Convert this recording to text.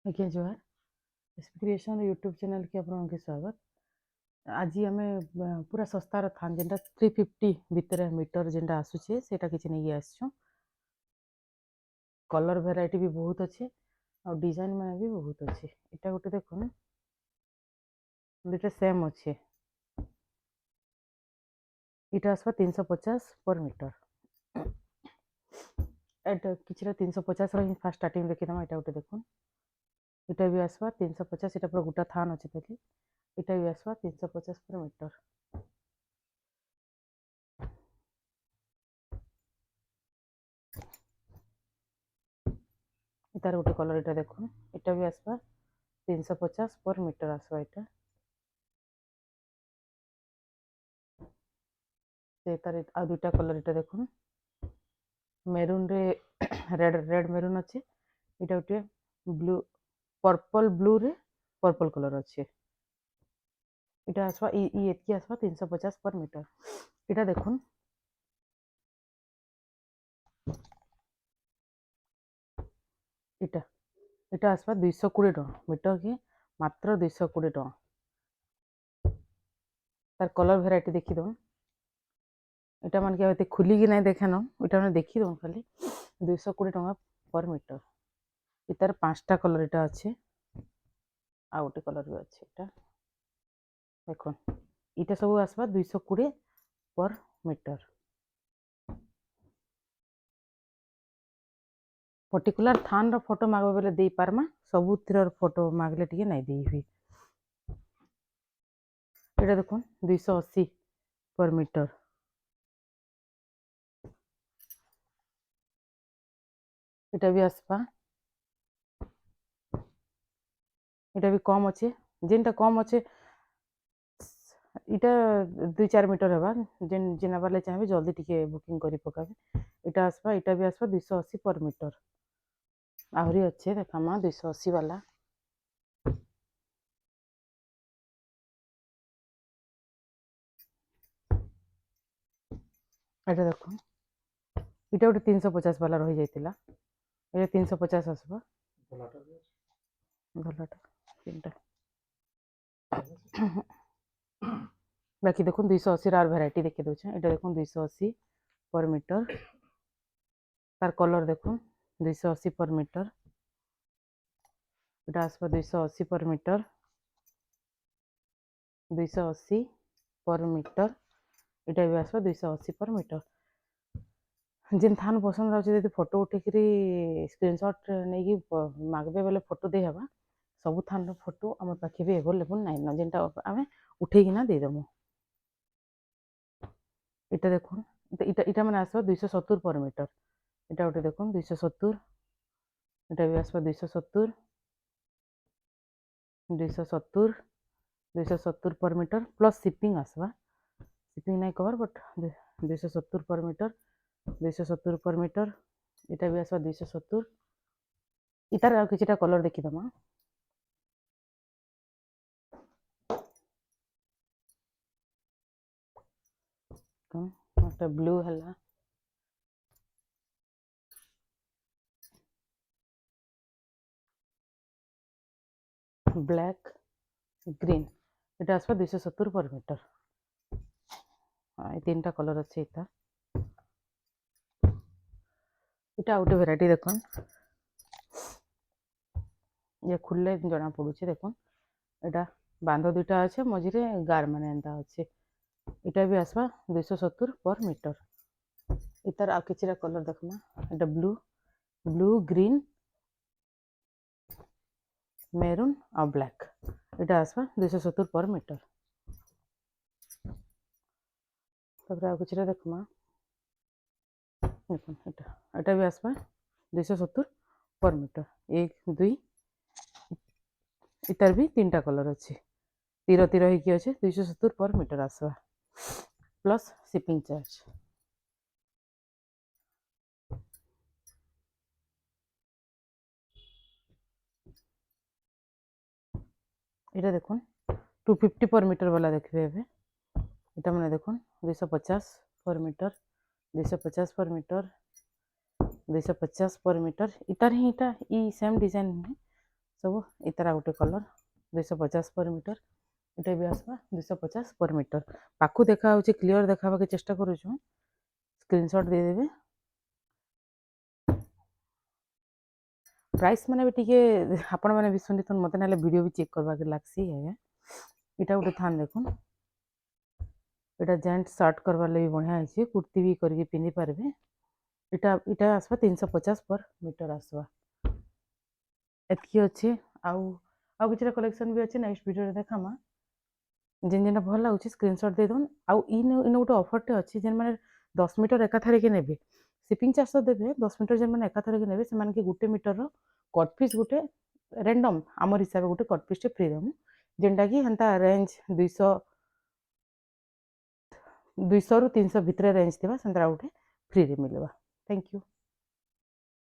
आज्ञा जोहार SP creation YouTube channel के आपके स्वागत। आज आम पूरा सस्तार थान जेनटा 350 भितर मीटर जेनटा आसूचे सेटा किसी नहीं आसचु। कलर भेराइटी भी बहुत अच्छे और डिजाइन मैंने भी बहुत अच्छे। इटा गोटे देखो दुटा सेम अच्छे। इटा आसवा 350 पर मीटर। एटा किछरा 350 रही फास्ट स्टार्टिंग देखिदमा। इटा गोटे देखो इटा भी आसवा 350। इटा पूरा गोटा थान अच्छे देखी। इटा भी आसवा 350 पर मीटर। इतार गोटे कलर इटा देखो इटा भी आसवा 350 पर मीटर आसवा। इटा से तार आ दुटा कलर इटा देखो मेरून रे रेड रेड मेरून अच्छे। इटा गोटे ब्लू पर्पल ब्लू रे पर्पल कलर अच्छे। इटा आसवा एतकी आसवा 350 पर मीटर। इटा देखो इटा इटा आसवा 220 टका मीटर के मात्र 220 टका। तार कलर भेराइटी देखी दो इटा मान के खुली की नहीं देखान इटा मैंने देखी दो खाली 220 टका पर मीटर। इतार 5टा कलर इटा अच्छे आ गोटे कलर भी अच्छे। इटा देखो इटा सब आसवा 220 पर मीटर। पर्टिकुलर थान रो फोटो मागबे बेले दे पारमा सबुतिर फोटो मागले टिके नहीं देई हुई। इटा देखो 280 पर मीटर। इटा भी आसवा इटा भी कम अच्छे जेनटा कम अच्छे इटा 2-4 मीटर हेबा जेन जेना बाले चाहे जल्दी टिके बुकिंग करी पकाबे। इटा आसवा इटा भी आसवा 280 पर मीटर। आहरी अच्छे देखामा 280 वाला। इटा देखो इटा गोटे 350 वाला रही जाइतिला। इटा 350 आसवा भलाटा तीनटा। बाकी देखो 280 आर भेराइटी देखि दउछे। इटा देखो 280 पर मीटर। तार कलर देखो 280 पर मीटर। इटा आसवा 280 पर मीटर 280 पर मीटर। इटा भी आसवा 280 पर मीटर। जेन थान पसंद आछे यदि फोटो उठेकरी स्क्रीनशॉट नहीं कि मागबे बेले फोटो दे हबा सब थान रो फोटो आम पाखे भी अवेलेबल नाइ न जेनटा आमे उठेकिना दे दमु। इटा देखो इटा इटा माने आसवा 270 पर मीटर। इटा गोटे देखो 270। इटा भी आसवा 270 270 270 पर मीटर प्लस शिपिंग आसवा। शिपिंग नहीं कवर बट 270 पर मीटर 270 पर मीटर। इटा भी आसवा 270। इतार आ किछटा कलर देखिदमा। ब्लू है ब्लैक ग्रीन। इटा आसवा 270 पर मीटर। तीन टा कलर अच्छे। इटा गोटे भेराइटी देखो ये खुले जना पड़ुचे देखो इटा बांध दुटा अच्छे मझे गार मान एंता अच्छे। इटा भी आसवा 270 पर मीटर। इतार आ किछटा कलर देखमा इटा ब्लू ब्लू ग्रीन मेरून और ब्लैक। इटा आसवा 270 पर मीटर। तापर आ किछटा देखमा देखो इटा भी आसवा 270 पर मीटर 1 2। इतार भी 3टा कलर अच्छे तीर तीर होइकी अच्छे 270 पर मीटर आसवा प्लस शिपिंग चार्ज। इटा देखो 250 पर मीटर वाला देखबे एबे। इटा माने देखो 250 पर मीटर 250 पर मीटर 250 पर मीटर। इतार ही इटा ई सेम डिजाइन सब इतार आ गोटे कलर 250 पर मीटर इटा भी आसवा 250 पर मीटर पाखु देखा क्लीयर देखा के चेष्टा करूँ स्क्रीनशॉट दे देबे प्राइस मैंने भी टी आपण मैंने भी शुणी थन मत ना वीडियो भी चेक करवा के लागसी है इटा गोटे थान देखुन इटा जेंट सर्ट करवार लगे बढ़िया है कुर्ती भी करके पिंधि पारे इटा इटा आसवा 350 पर मीटर आसवा एतकी अच्छे आउ आउ किसी कलेक्शन भी अच्छे नेक्स्ट वीडियो देखामा जेन जेनटा भल लगे स्क्रीनशॉट दे दून आउ इन गोटे ऑफरटे अच्छी जेन मैंने 10 मीटर एकाथर के नेबे शिपिंग चार्ज तो देवे 10 मीटर जेन मैंने एकाथर के नेबे से के गोटे मीटर कट पीस गोटे रैंडम आमर हिसाब गोटे कट पीस फ्री देमु जेनटा कि हेन्ता रेंज 200 ରୁ 300 भितर रेंज थिबा सेंतरा गोटे फ्री रे मिलवा थैंक यू।